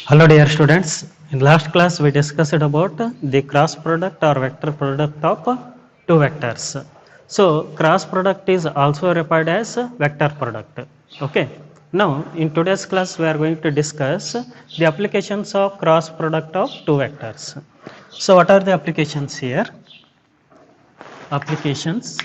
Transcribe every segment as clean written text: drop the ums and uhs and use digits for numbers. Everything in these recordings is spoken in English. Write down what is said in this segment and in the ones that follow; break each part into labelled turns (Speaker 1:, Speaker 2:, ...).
Speaker 1: Hello dear students, in last class we discussed about the cross product or vector product of two vectors. So cross product is also referred as vector product. Okay. Now in today's class we are going to discuss the applications of cross product of two vectors. So what are the applications here? Applications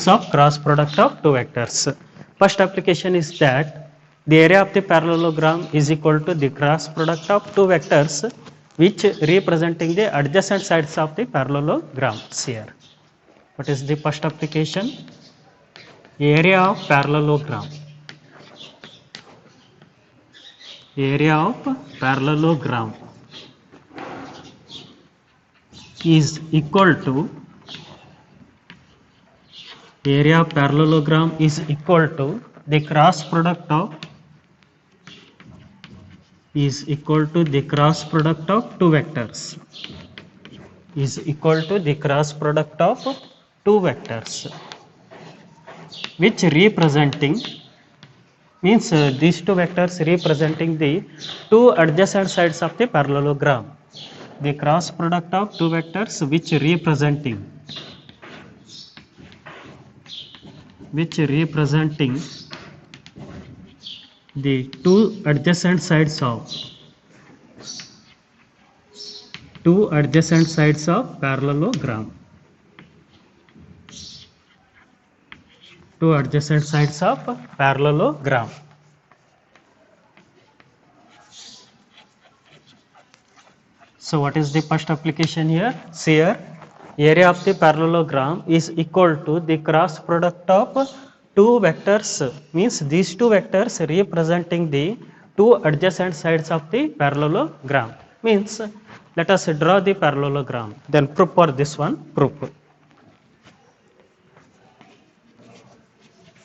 Speaker 1: of cross product of two vectors. First application is that the area of the parallelogram is equal to the cross product of two vectors which representing the adjacent sides of the parallelogram here. What is the first application? Area of parallelogram. Area of parallelogram is equal to area of parallelogram is equal to the cross product of is equal to the cross product of two vectors is equal to the cross product of two vectors which representing means these two vectors representing the two adjacent sides of the parallelogram. The cross product of two vectors which representing the two adjacent sides of parallelogram. Two adjacent sides of parallelogram. So what is the first application here? See here, area of the parallelogram is equal to the cross product of two vectors, means these two vectors representing the two adjacent sides of the parallelogram. Means let us draw the parallelogram, then proof for this one, proof.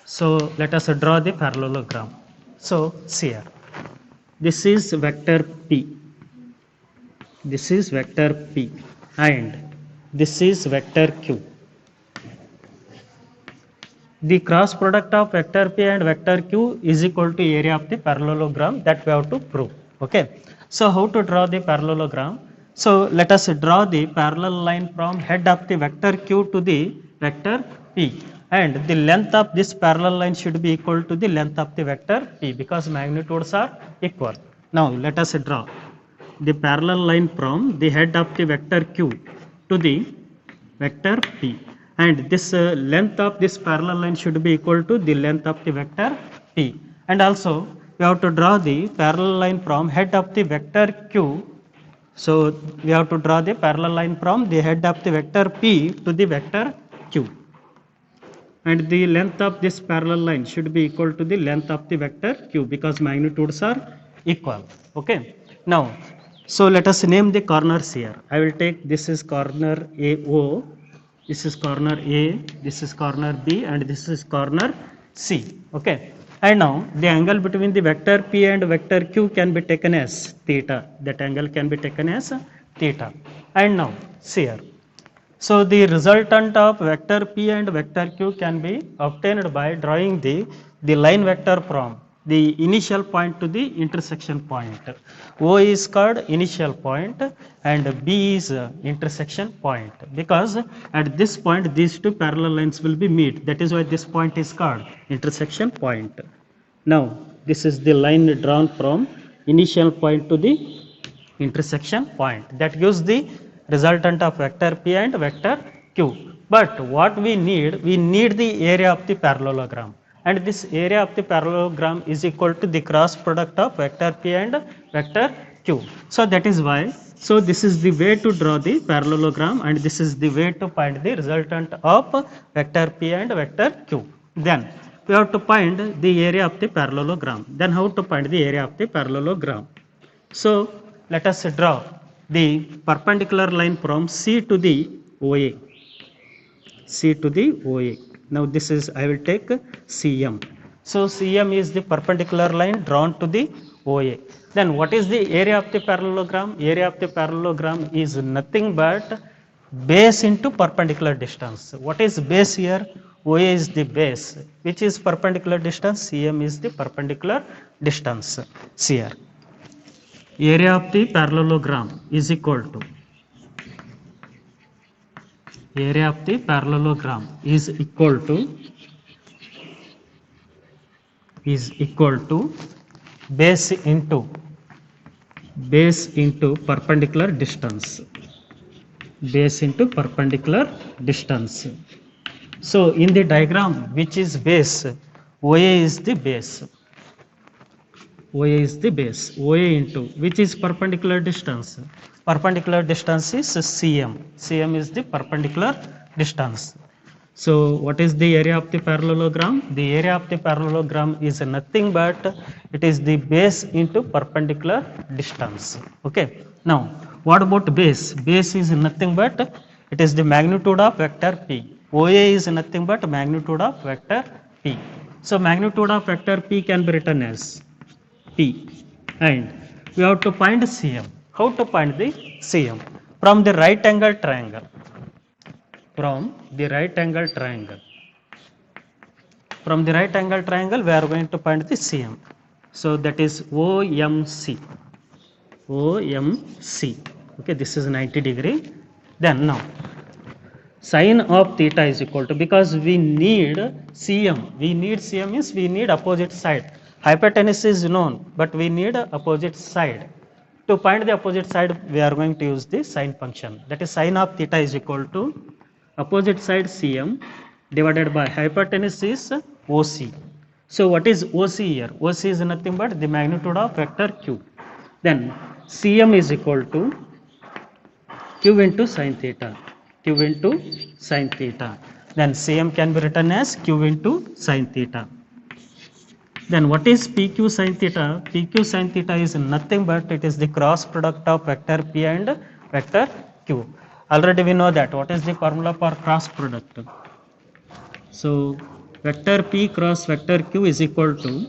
Speaker 1: So let us draw the parallelogram. So see here, this is vector P. This is vector P and this is vector Q. The cross product of vector P and vector Q is equal to area of the parallelogram, that we have to prove. Okay. So how to draw the parallelogram? So let us draw the parallel line from head of the vector Q to the vector P, and the length of this parallel line should be equal to the length of the vector P because magnitudes are equal. Now let us draw the parallel line from the head of the vector Q to the vector P, and this length of this parallel line should be equal to the length of the vector P, and also we have to draw the parallel line from head of the vector Q. So we have to draw the parallel line from the head of the vector P to the vector Q, and the length of this parallel line should be equal to the length of the vector Q because magnitudes are equal. Okay. Now so let us name the corners here. I will take this is corner AO, this is corner A, this is corner B, and this is corner C. Okay. And now the angle between the vector P and vector Q can be taken as theta. That angle can be taken as theta. And now see here. So the resultant of vector P and vector Q can be obtained by drawing the line vector from the initial point to the intersection point. O is called initial point and B is intersection point, because at this point these two parallel lines will be meet. That is why this point is called intersection point. Now this is the line drawn from initial point to the intersection point. That gives the resultant of vector P and vector Q. But what we need the area of the parallelogram, and this area of the parallelogram is equal to the cross product of vector P and vector Q. So that is why, so this is the way to draw the parallelogram, and this is the way to find the resultant of vector P and vector Q. Then we have to find the area of the parallelogram. Then how to find the area of the parallelogram? So let us draw the perpendicular line from C to the OA. C to the OA. Now this is, I will take CM. So CM is the perpendicular line drawn to the OA. Then what is the area of the parallelogram? Area of the parallelogram is nothing but base into perpendicular distance. What is base here? OA is the base, which is perpendicular distance, CM is the perpendicular distance. See here, area of the parallelogram is equal to is equal to base into perpendicular distance, So in the diagram, which is base, OA is the base, OA into which is perpendicular distance is CM is the perpendicular distance. So what is the area of the parallelogram? The area of the parallelogram is nothing but it is the base into perpendicular distance. Okay. Now what about base? Base is nothing but it is the magnitude of vector P. OA is nothing but magnitude of vector P. So magnitude of vector P can be written as P, and we have to find CM. How to find the CM? From the right angle triangle. From the right angle we are going to find the CM. So that is OMC. Okay, this is 90 degree. Then now sine of theta is equal to, because we need CM means we need opposite side. Hypotenuse is known, but we need opposite side. To find the opposite side, we are going to use the sine function. That is sine of theta is equal to opposite side CM divided by hypotenuse is OC. So what is OC here? OC is nothing but the magnitude of vector Q. Then CM is equal to Q into sine theta. Then CM can be written as Q into sine theta. Then what is PQ sine theta? PQ sine theta is nothing but it is the cross product of vector P and vector Q. Already we know that. What is the formula for cross product? So vector P cross vector Q is equal to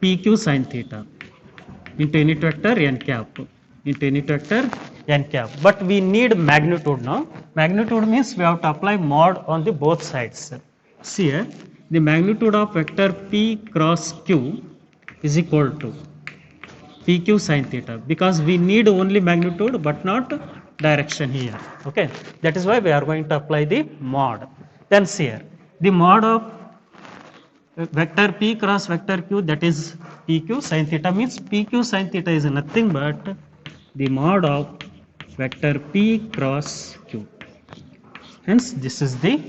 Speaker 1: PQ sine theta into unit vector n cap. But we need magnitude now. Magnitude means we have to apply mod on the both sides. See here, the magnitude of vector P cross Q is equal to PQ sine theta, because we need only magnitude but not direction here. Okay, that is why we are going to apply the mod. Then see here, the mod of vector P cross vector Q, that is PQ sine theta, means PQ sine theta is nothing but the mod of vector P cross Q. Hence this is the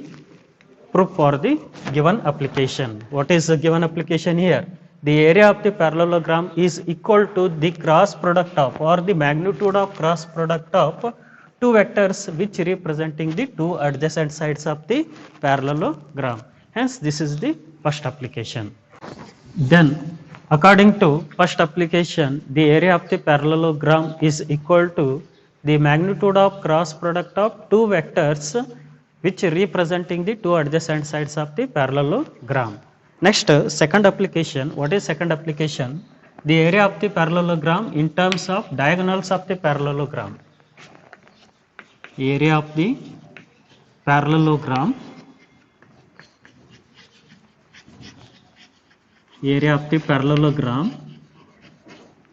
Speaker 1: proof for the given application. What is the given application here? The area of the parallelogram is equal to the cross product of, or the magnitude of cross product of two vectors which representing the two adjacent sides of the parallelogram. Hence this is the first application. Then according to first application, the area of the parallelogram is equal to the magnitude of cross product of two vectors which representing the two adjacent sides of the parallelogram. Next, second application. What is second application? The area of the parallelogram in terms of diagonals of the parallelogram. Area of the parallelogram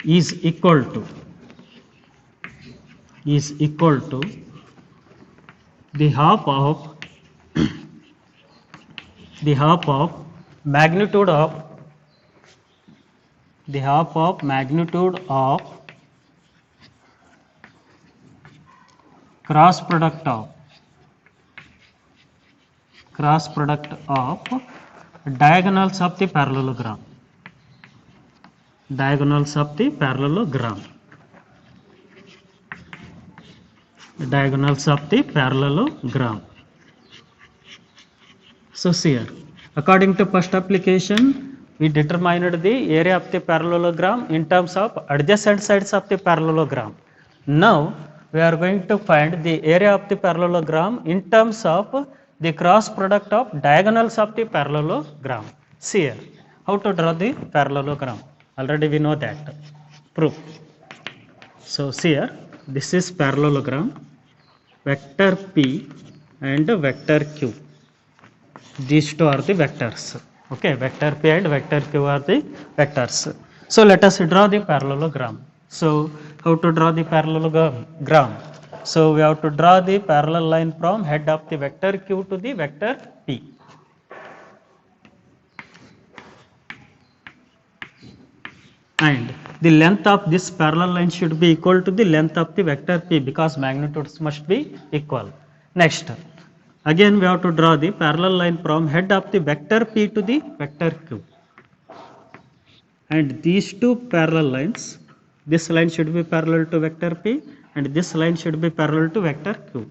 Speaker 1: is equal to the half of magnitude of cross product of diagonals of the parallelogram. So see here, according to first application, we determined the area of the parallelogram in terms of adjacent sides of the parallelogram. Now we are going to find the area of the parallelogram in terms of the cross product of diagonals of the parallelogram. See here, how to draw the parallelogram? Already we know that. Proof. So see here, this is parallelogram, vector P and vector Q. These two are the vectors. Okay, vector P and vector Q are the vectors. So let us draw the parallelogram. So how to draw the parallelogram? So we have to draw the parallel line from head of the vector Q to the vector P. And the length of this parallel line should be equal to the length of the vector P, because magnitudes must be equal. Next, again we have to draw the parallel line from head of the vector P to the vector Q. And these two parallel lines, this line should be parallel to vector P and this line should be parallel to vector Q.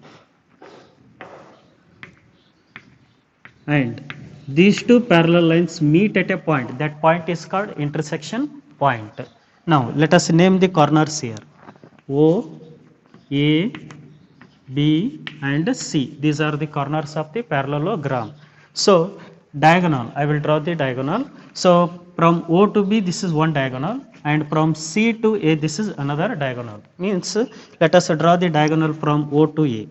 Speaker 1: And these two parallel lines meet at a point. That point is called intersection point. Now let us name the corners here. O, A, B and C. These are the corners of the parallelogram. So diagonal, I will draw the diagonal. So from O to B this is one diagonal, and from C to A this is another diagonal. Means let us draw the diagonal from O to A.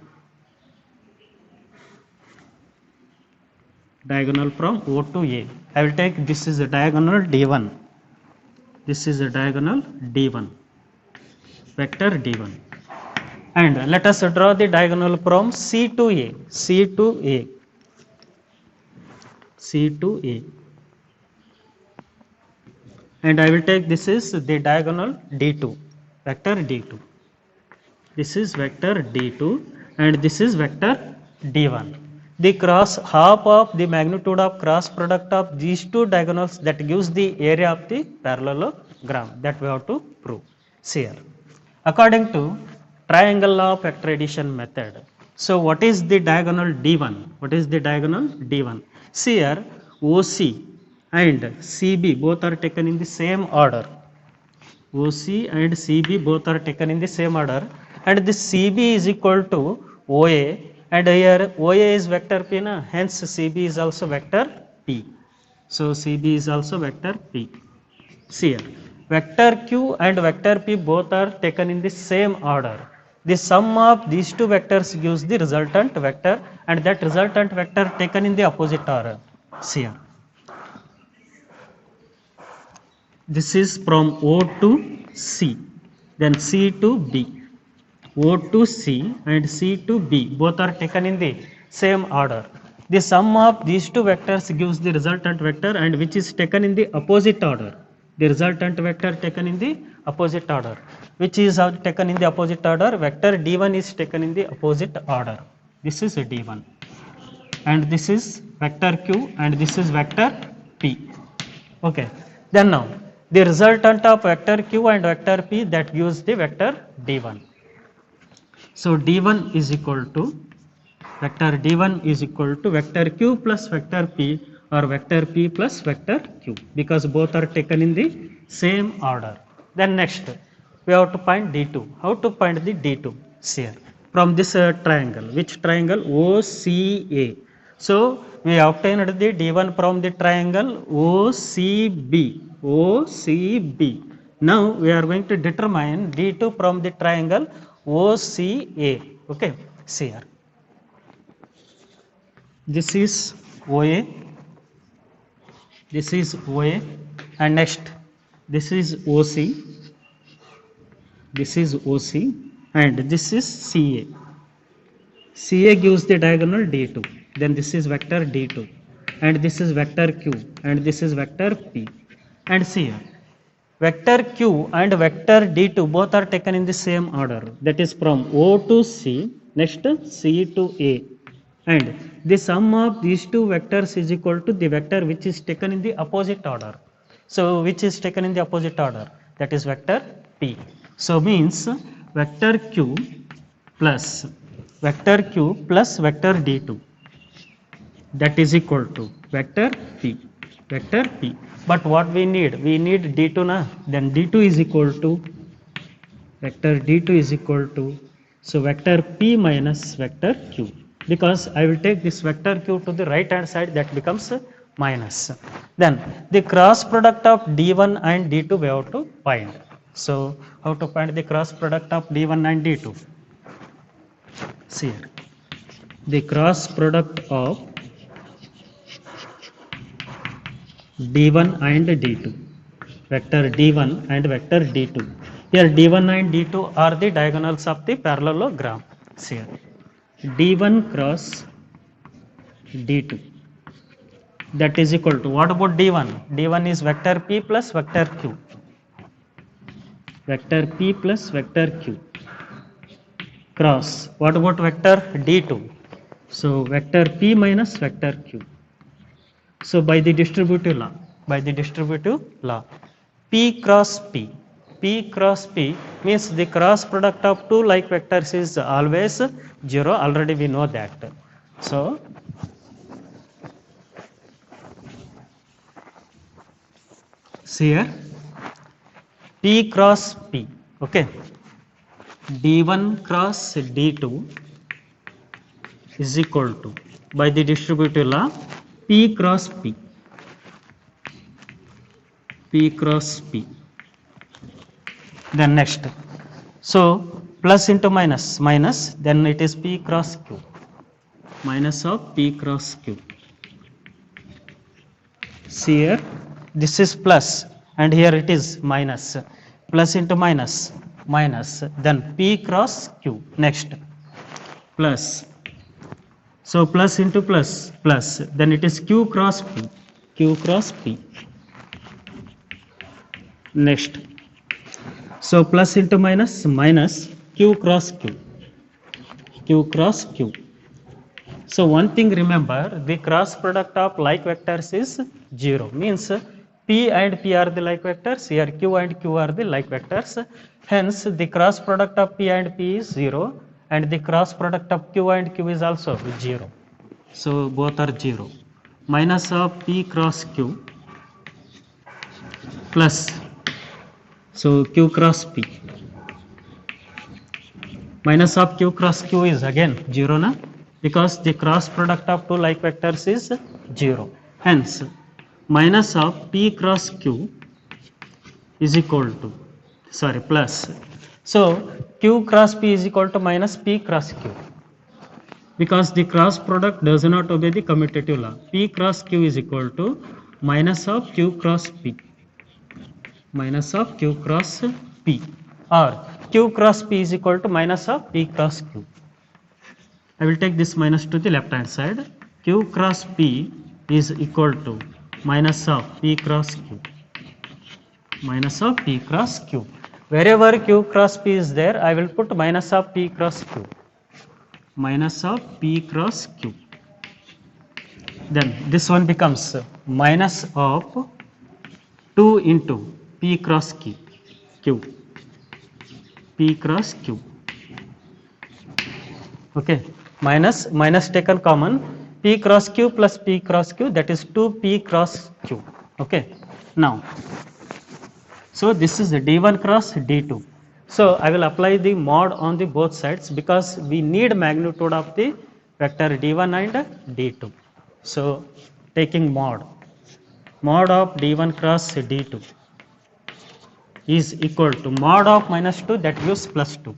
Speaker 1: Diagonal from O to A. I will take, this is a diagonal D1. This is a diagonal D1. Vector D1. And let us draw the diagonal from C to A. C to A. C to A. And I will take, this is the diagonal D2. Vector D2. This is vector D2 and this is vector D1. The cross half of the magnitude of cross product of these two diagonals, that gives the area of the parallelogram, that we have to prove. See here. According to triangle law of vector addition method. So what is the diagonal D1? What is the diagonal D1? See here, OC and CB both are taken in the same order. OC and CB both are taken in the same order, and this CB is equal to OA, and here OA is vector P, na? Hence CB is also vector P. So CB is also vector P. See here, vector Q and vector P both are taken in the same order. The sum of these two vectors gives the resultant vector, and that resultant vector taken in the opposite order. See here. This is from O to C, then C to B. O to C and C to B both are taken in the same order. The sum of these two vectors gives the resultant vector, and which is taken in the opposite order. The resultant vector taken in the opposite order. Which is taken in the opposite order? Vector D1 is taken in the opposite order. This is D1. And this is vector Q and this is vector P. Okay. Then now, the resultant of vector Q and vector P, that gives the vector D1. So D1 is equal to, vector D1 is equal to vector Q plus vector P, or vector P plus vector Q, because both are taken in the same order. Then next, we have to find D2. How to find the D2? See here. From this triangle, which triangle? OCA. So we obtained the D1 from the triangle OCB. OCB. Now we are going to determine D2 from the triangle OCA. Okay, see here. This is OA. This is OA, and next this is OC. This is OC, and this is CA. CA gives the diagonal D2. Then this is vector D2, and this is vector Q, and this is vector P. And see here, vector Q and vector D2 both are taken in the same order. That is from O to C, next C to A. And the sum of these two vectors is equal to the vector which is taken in the opposite order. So which is taken in the opposite order? That is vector P. So means vector Q plus vector D2, that is equal to vector P. Vector P. But what we need? We need D2 na? Then D2 is equal to, vector D2 is equal to, so vector P minus vector Q. Because I will take this vector Q to the right hand side, that becomes minus. Then the cross product of D1 and D2 we have to find. So how to find the cross product of D1 and D2? See here. The cross product of d1 and d2, vector d1 and vector d2. Here d1 and d2 are the diagonals of the parallelogram. See here, d1 cross d2, that is equal to, what about d1? d1 is vector p plus vector q, vector p plus vector q cross, what about vector d2? So vector p minus vector q. So by the distributive law, p cross p, p cross p means the cross product of two like vectors is always 0. Already we know that. So see here, p cross p, okay, d1 cross d2 is equal to, by the distributive law, p cross p, p cross p. Then next, so plus into minus, minus, then it is p cross q, minus of p cross q. See here, this is plus and here it is minus, plus into minus, minus, then p cross q. Next, plus, so plus into plus, plus, then it is q cross p, q cross p. Next, so plus into minus, minus, q cross q, q cross q. So one thing remember, the cross product of like vectors is 0, means p and p are the like vectors, here q and q are the like vectors, hence the cross product of p and p is 0 and the cross product of q and q is also 0. So both are 0. Minus of p cross q plus, so q cross p, minus of q cross q is again 0 na, because the cross product of two like vectors is 0. Hence minus of p cross q is equal to, sorry, plus, so q cross p is equal to minus p cross q, because the cross product does not obey the commutative law. P cross q is equal to minus of q cross p, minus of q cross p, or q cross p is equal to minus of p cross q. I will take this minus to the left hand side. Q cross p is equal to minus of p cross q, minus of p cross q. Wherever q cross p is there, I will put minus of p cross q, minus of p cross q. Then this one becomes minus of 2 into p cross q, p cross q. Okay, minus, minus taken common, p cross q plus p cross q, that is 2p cross q. Okay, now, so this is the d1 cross d2. So I will apply the mod on the both sides because we need magnitude of the vector d1 and d2. So taking mod, mod of d1 cross d2 is equal to mod of minus 2, that gives plus 2,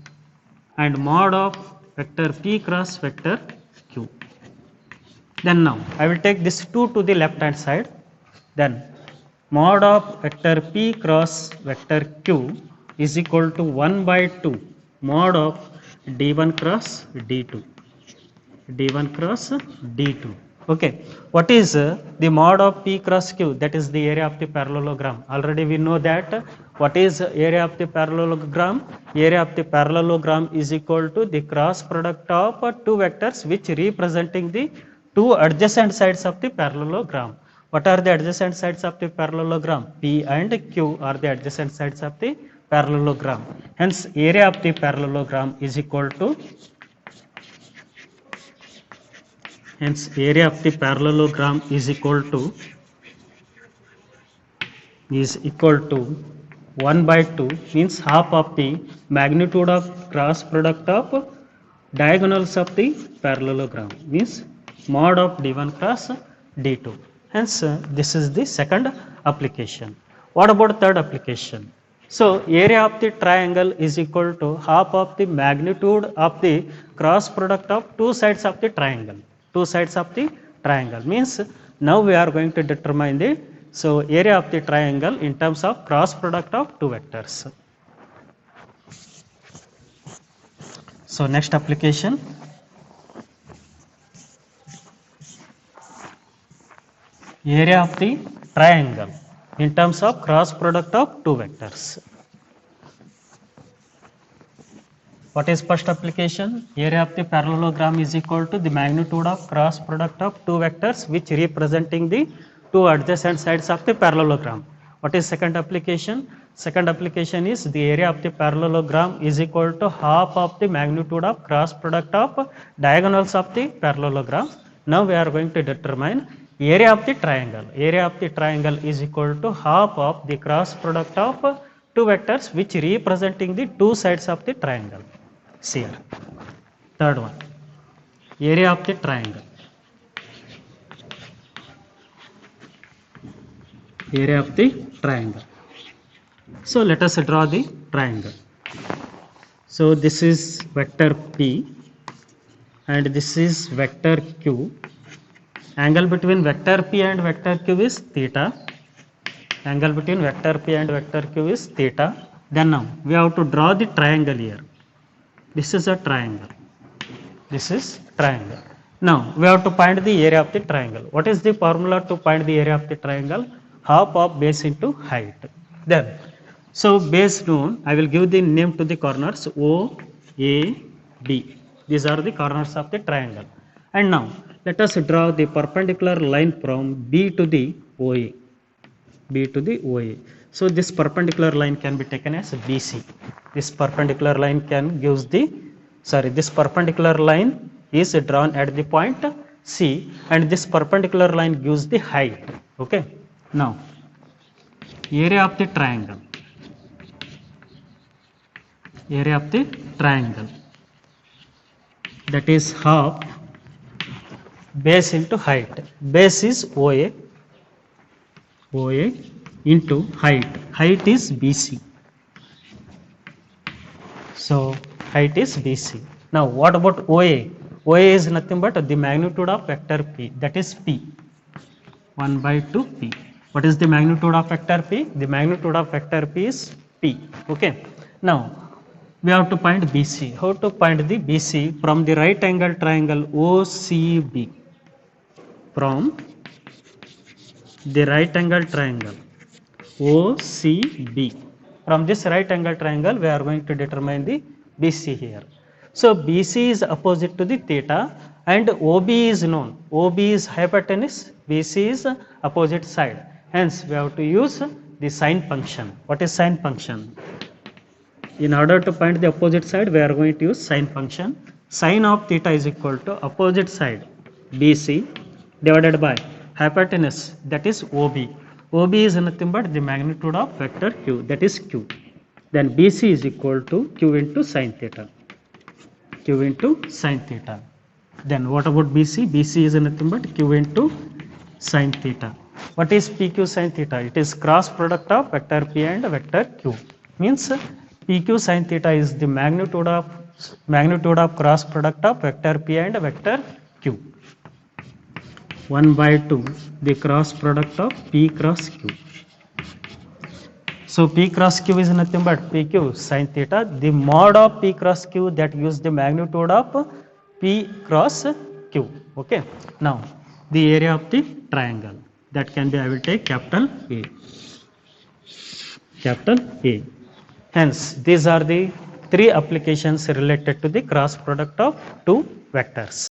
Speaker 1: and mod of vector p cross vector q. Then now I will take this 2 to the left hand side, then mod of vector p cross vector q is equal to 1 by 2 mod of d1 cross d2, d1 cross d2. Okay, what is the mod of p cross q? That is the area of the parallelogram. Already we know that. What is area of the parallelogram? Area of the parallelogram is equal to the cross product of two vectors which representing the two adjacent sides of the parallelogram. What are the adjacent sides of the parallelogram? P and q are the adjacent sides of the parallelogram. Hence area of the parallelogram is equal to, hence area of the parallelogram is equal to 1 by 2, means half of the magnitude of cross product of diagonals of the parallelogram, means mod of d1 cross d2. Hence this is the second application. What about third application? So area of the triangle is equal to half of the magnitude of the cross product of two sides of the triangle. Two sides of the triangle means now we are going to determine the So area of the triangle in terms of cross product of two vectors. So next application, area of the triangle in terms of cross product of two vectors. What is first application? Area of the parallelogram is equal to the magnitude of cross product of two vectors which representing the two adjacent sides of the parallelogram. What is second application? Second application is the area of the parallelogram is equal to half of the magnitude of cross product of diagonals of the parallelogram. Now we are going to determine area of the triangle. Area of the triangle is equal to half of the cross product of two vectors which representing the two sides of the triangle. See here. Third one, area of the triangle. Area of the triangle. So let us draw the triangle. So this is vector P and this is vector Q. Angle between vector P and vector Q is theta. Angle between vector P and vector Q is theta. Then now we have to draw the triangle here. This is a triangle. This is triangle. Now we have to find the area of the triangle. What is the formula to find the area of the triangle? Half of base into height. Then, so base known, I will give the name to the corners O, A, B. These are the corners of the triangle. And now let us draw the perpendicular line from B to the OA. B to the OA. So this perpendicular line can be taken as BC. This perpendicular line this perpendicular line is drawn at the point C and this perpendicular line gives the height. Okay. Now area of the triangle. Area of the triangle, that is half base into height. Base is OA. OA into height. Height is BC. So height is BC. Now what about OA? OA is nothing but the magnitude of vector P, that is P. 1 by 2 P. What is the magnitude of vector P? The magnitude of vector P is P. Okay. Now we have to find BC. How to find the BC? From the right angle triangle OCB. From the right angle triangle OCB. From this right angle triangle we are going to determine the BC here. So BC is opposite to the theta and OB is known. OB is hypotenuse, BC is opposite side. Hence we have to use the sine function. What is sine function? In order to find the opposite side we are going to use sine function. Sine of theta is equal to opposite side BC divided by hypotenuse, that is OB. OB is nothing but the magnitude of vector Q, that is Q. Then BC is equal to Q into sine theta. Q into sine theta. Then what about BC? BC is nothing but Q into sine theta. What is PQ sine theta? It is cross product of vector P and vector Q. Means PQ sine theta is the magnitude of cross product of vector P and vector Q. 1 by 2 the cross product of P cross Q. So P cross Q is nothing but PQ sine theta. The mod of P cross Q that gives the magnitude of P cross Q. Okay. Now the area of the triangle, that can be, I will take capital A. Capital A. Hence these are the three applications related to the cross product of two vectors.